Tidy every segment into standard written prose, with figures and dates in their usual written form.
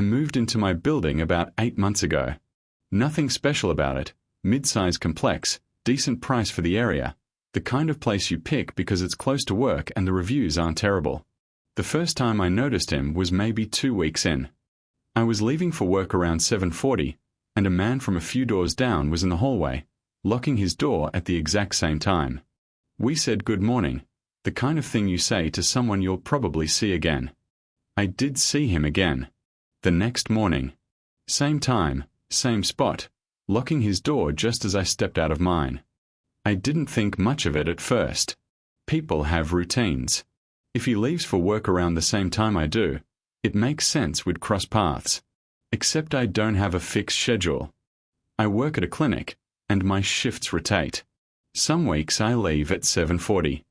I moved into my building about 8 months ago. Nothing special about it, mid-size complex, decent price for the area, the kind of place you pick because it's close to work and the reviews aren't terrible. The first time I noticed him was maybe 2 weeks in. I was leaving for work around 7:40, and a man from a few doors down was in the hallway, locking his door at the exact same time. We said good morning, the kind of thing you say to someone you'll probably see again. I did see him again. The next morning. Same time, same spot, locking his door just as I stepped out of mine. I didn't think much of it at first. People have routines. If he leaves for work around the same time I do, it makes sense we'd cross paths. Except I don't have a fixed schedule. I work at a clinic, and my shifts rotate. Some weeks I leave at 7:40.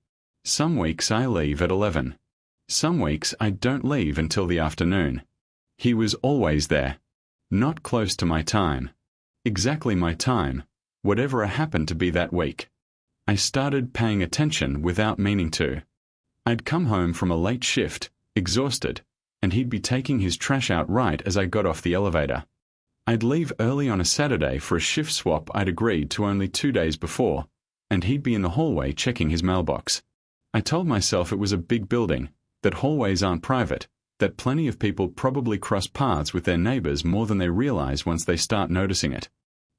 Some weeks I leave at 11. Some weeks I don't leave until the afternoon. He was always there. Not close to my time. Exactly my time, whatever I happened to be that week. I started paying attention without meaning to. I'd come home from a late shift, exhausted, and he'd be taking his trash out right as I got off the elevator. I'd leave early on a Saturday for a shift swap I'd agreed to only 2 days before, and he'd be in the hallway checking his mailbox. I told myself it was a big building, that hallways aren't private, that plenty of people probably cross paths with their neighbors more than they realize once they start noticing it.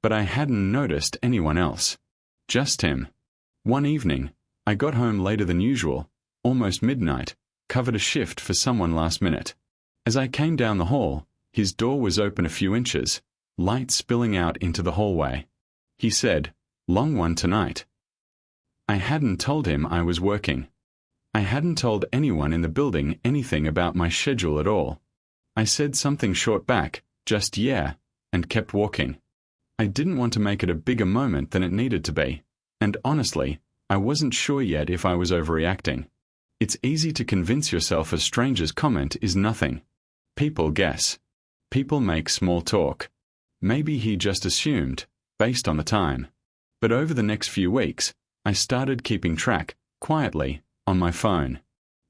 But I hadn't noticed anyone else. Just him. One evening, I got home later than usual, almost midnight, covered a shift for someone last minute. As I came down the hall, his door was open a few inches, light spilling out into the hallway. He said, "Long one tonight." I hadn't told him I was working. I hadn't told anyone in the building anything about my schedule at all. I said something short back, just yeah, and kept walking. I didn't want to make it a bigger moment than it needed to be, and honestly, I wasn't sure yet if I was overreacting. It's easy to convince yourself a stranger's comment is nothing. People guess. People make small talk. Maybe he just assumed, based on the time. But over the next few weeks, I started keeping track, quietly, on my phone.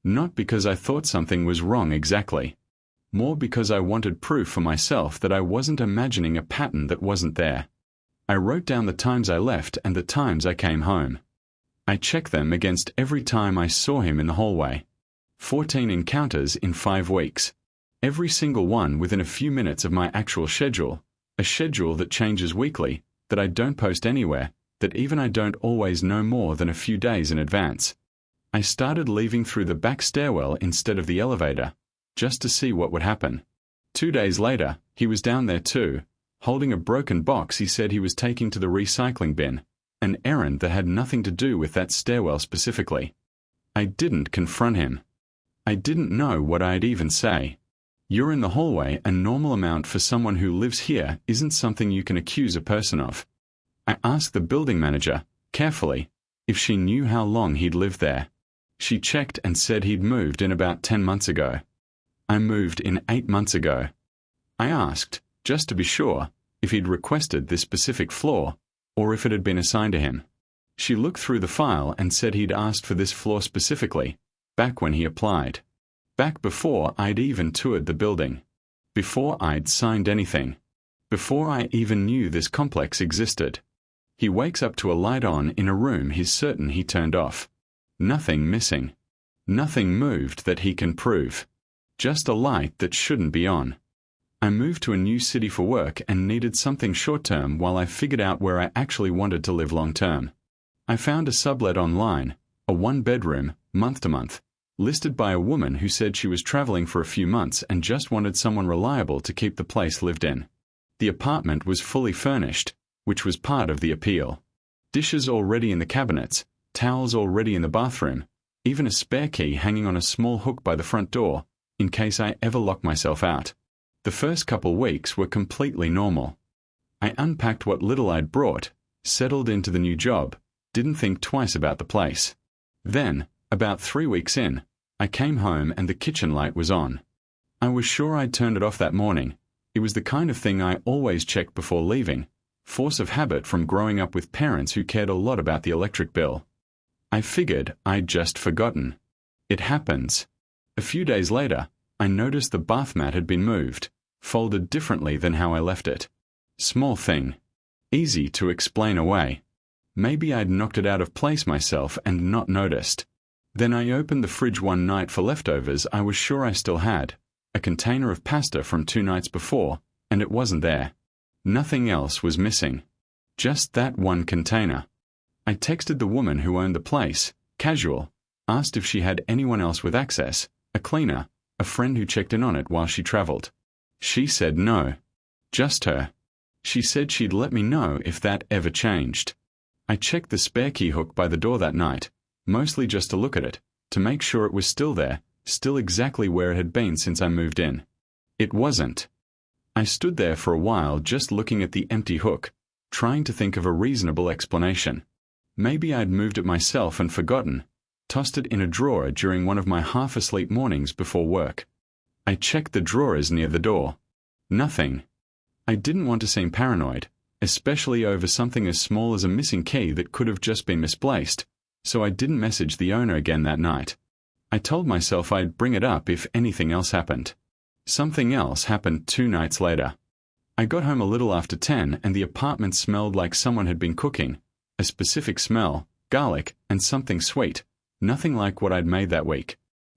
Not because I thought something was wrong exactly. More because I wanted proof for myself that I wasn't imagining a pattern that wasn't there. I wrote down the times I left and the times I came home. I checked them against every time I saw him in the hallway. 14 encounters in 5 weeks. Every single one within a few minutes of my actual schedule, a schedule that changes weekly, that I don't post anywhere, that even I don't always know more than a few days in advance. I started leaving through the back stairwell instead of the elevator, just to see what would happen. 2 days later, he was down there too, holding a broken box he said he was taking to the recycling bin, an errand that had nothing to do with that stairwell specifically. I didn't confront him. I didn't know what I'd even say. You're in the hallway, a normal amount for someone who lives here isn't something you can accuse a person of. I asked the building manager, carefully, if she knew how long he'd lived there. She checked and said he'd moved in about 10 months ago. I moved in 8 months ago. I asked, just to be sure, if he'd requested this specific floor, or if it had been assigned to him. She looked through the file and said he'd asked for this floor specifically, back when he applied. Back before I'd even toured the building. Before I'd signed anything. Before I even knew this complex existed. He wakes up to a light on in a room he's certain he turned off. Nothing missing. Nothing moved that he can prove. Just a light that shouldn't be on. I moved to a new city for work and needed something short-term while I figured out where I actually wanted to live long-term. I found a sublet online, a 1-bedroom, month-to-month, listed by a woman who said she was traveling for a few months and just wanted someone reliable to keep the place lived in. The apartment was fully furnished, which was part of the appeal. Dishes already in the cabinets, towels already in the bathroom, even a spare key hanging on a small hook by the front door, in case I ever lock myself out. The first couple weeks were completely normal. I unpacked what little I'd brought, settled into the new job, didn't think twice about the place. Then, about 3 weeks in, I came home and the kitchen light was on. I was sure I'd turned it off that morning. It was the kind of thing I always checked before leaving, force of habit from growing up with parents who cared a lot about the electric bill. I figured I'd just forgotten. It happens. A few days later, I noticed the bath mat had been moved, folded differently than how I left it. Small thing. Easy to explain away. Maybe I'd knocked it out of place myself and not noticed. Then I opened the fridge one night for leftovers I was sure I still had, a container of pasta from 2 nights before, and it wasn't there. Nothing else was missing. Just that one container. I texted the woman who owned the place, casual, asked if she had anyone else with access, a cleaner, a friend who checked in on it while she traveled. She said no. Just her. She said she'd let me know if that ever changed. I checked the spare key hook by the door that night, mostly just to look at it, to make sure it was still there, still exactly where it had been since I moved in. It wasn't. I stood there for a while just looking at the empty hook, trying to think of a reasonable explanation. Maybe I'd moved it myself and forgotten, tossed it in a drawer during one of my half-asleep mornings before work. I checked the drawers near the door. Nothing. I didn't want to seem paranoid, especially over something as small as a missing key that could have just been misplaced, so I didn't message the owner again that night. I told myself I'd bring it up if anything else happened. Something else happened 2 nights later. I got home a little after 10 and the apartment smelled like someone had been cooking, a specific smell, garlic, and something sweet, nothing like what I'd made that week.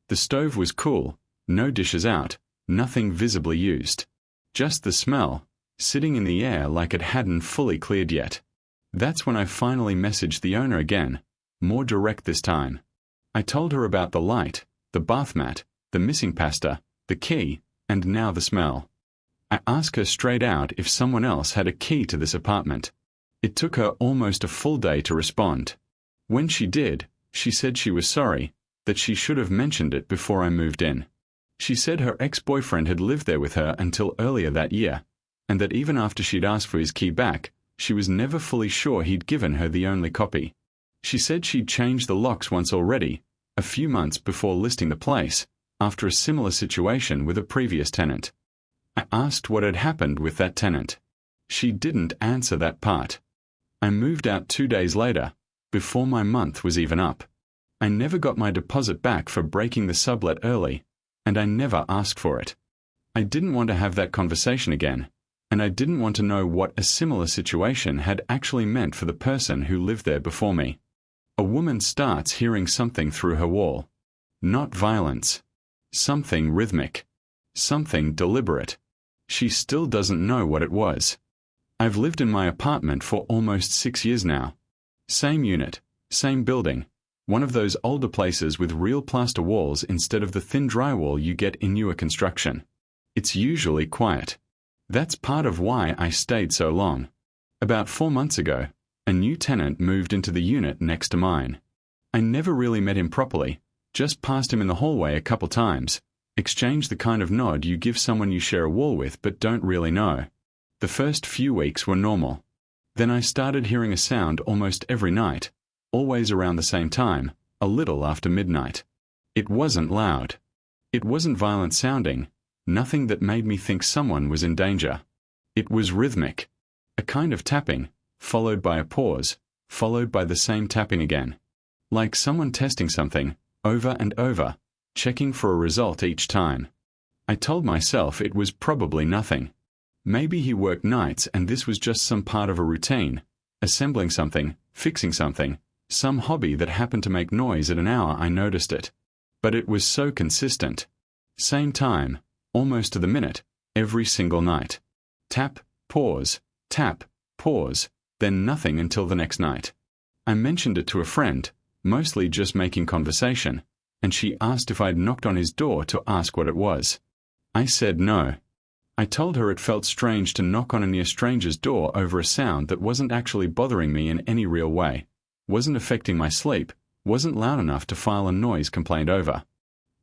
The stove was cool, no dishes out, nothing visibly used. Just the smell, sitting in the air like it hadn't fully cleared yet. That's when I finally messaged the owner again, more direct this time. I told her about the light, the bath mat, the missing pasta, the key, and now the smell. I asked her straight out if someone else had a key to this apartment. It took her almost a full day to respond. When she did, she said she was sorry, that she should have mentioned it before I moved in. She said her ex-boyfriend had lived there with her until earlier that year, and that even after she'd asked for his key back, she was never fully sure he'd given her the only copy. She said she'd changed the locks once already, a few months before listing the place, after a similar situation with a previous tenant. I asked what had happened with that tenant. She didn't answer that part. I moved out 2 days later, before my month was even up. I never got my deposit back for breaking the sublet early, and I never asked for it. I didn't want to have that conversation again, and I didn't want to know what a similar situation had actually meant for the person who lived there before me. A woman starts hearing something through her wall. Not violence. Something rhythmic. Something deliberate. She still doesn't know what it was. I've lived in my apartment for almost 6 years now. Same unit, same building, one of those older places with real plaster walls instead of the thin drywall you get in newer construction. It's usually quiet. That's part of why I stayed so long. About 4 months ago, a new tenant moved into the unit next to mine. I never really met him properly, just passed him in the hallway a couple times, exchanged the kind of nod you give someone you share a wall with but don't really know. The first few weeks were normal. Then I started hearing a sound almost every night, always around the same time, a little after midnight. It wasn't loud. It wasn't violent sounding, nothing that made me think someone was in danger. It was rhythmic. A kind of tapping, followed by a pause, followed by the same tapping again. Like someone testing something, over and over, checking for a result each time. I told myself it was probably nothing. Maybe he worked nights and this was just some part of a routine, assembling something, fixing something, some hobby that happened to make noise at an hour I noticed it. But it was so consistent. Same time, almost to the minute, every single night. Tap, pause, then nothing until the next night. I mentioned it to a friend, mostly just making conversation, and she asked if I'd knocked on his door to ask what it was. I said no. I told her it felt strange to knock on a near stranger's door over a sound that wasn't actually bothering me in any real way, wasn't affecting my sleep, wasn't loud enough to file a noise complaint over.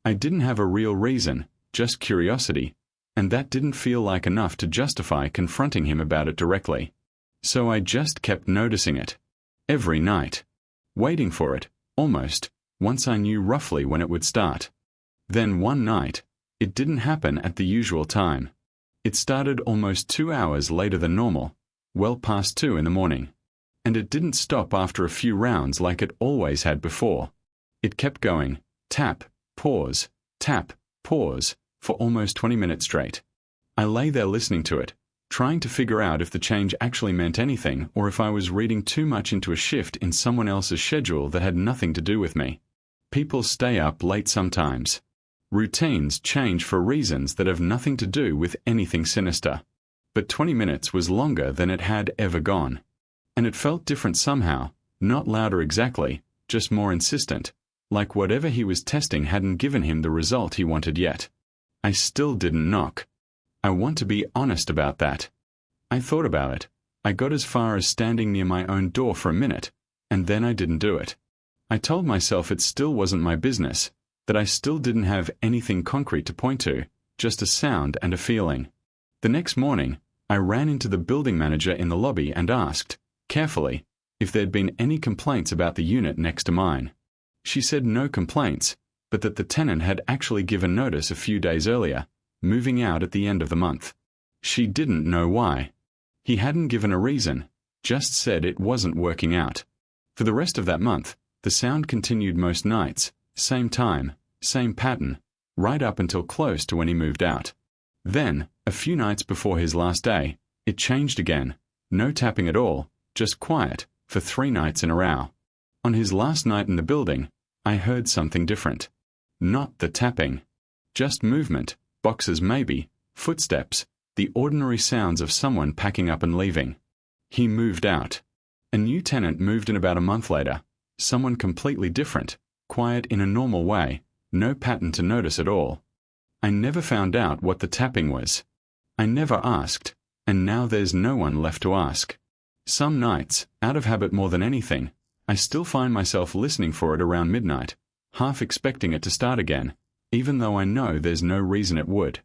I didn't have a real reason, just curiosity, and that didn't feel like enough to justify confronting him about it directly. So I just kept noticing it. Every night. Waiting for it, almost, once I knew roughly when it would start. Then one night, it didn't happen at the usual time. It started almost 2 hours later than normal, well past 2 in the morning. And it didn't stop after a few rounds like it always had before. It kept going, tap, pause, for almost 20 minutes straight. I lay there listening to it, trying to figure out if the change actually meant anything or if I was reading too much into a shift in someone else's schedule that had nothing to do with me. People stay up late sometimes. Routines change for reasons that have nothing to do with anything sinister. But 20 minutes was longer than it had ever gone. And it felt different somehow, not louder exactly, just more insistent, like whatever he was testing hadn't given him the result he wanted yet. I still didn't knock. I want to be honest about that. I thought about it. I got as far as standing near my own door for a minute, and then I didn't do it. I told myself it still wasn't my business, that I still didn't have anything concrete to point to, just a sound and a feeling. The next morning, I ran into the building manager in the lobby and asked, carefully, if there'd been any complaints about the unit next to mine. She said no complaints, but that the tenant had actually given notice a few days earlier, moving out at the end of the month. She didn't know why. He hadn't given a reason, just said it wasn't working out. For the rest of that month, the sound continued most nights, same time, same pattern, right up until close to when he moved out. Then, a few nights before his last day, it changed again, no tapping at all, just quiet, for 3 nights in a row. On his last night in the building, I heard something different. Not the tapping. Just movement, boxes maybe, footsteps, the ordinary sounds of someone packing up and leaving. He moved out. A new tenant moved in about a month later, someone completely different, quiet in a normal way, no pattern to notice at all. I never found out what the tapping was. I never asked, and now there's no one left to ask. Some nights, out of habit more than anything, I still find myself listening for it around midnight, half expecting it to start again, even though I know there's no reason it would.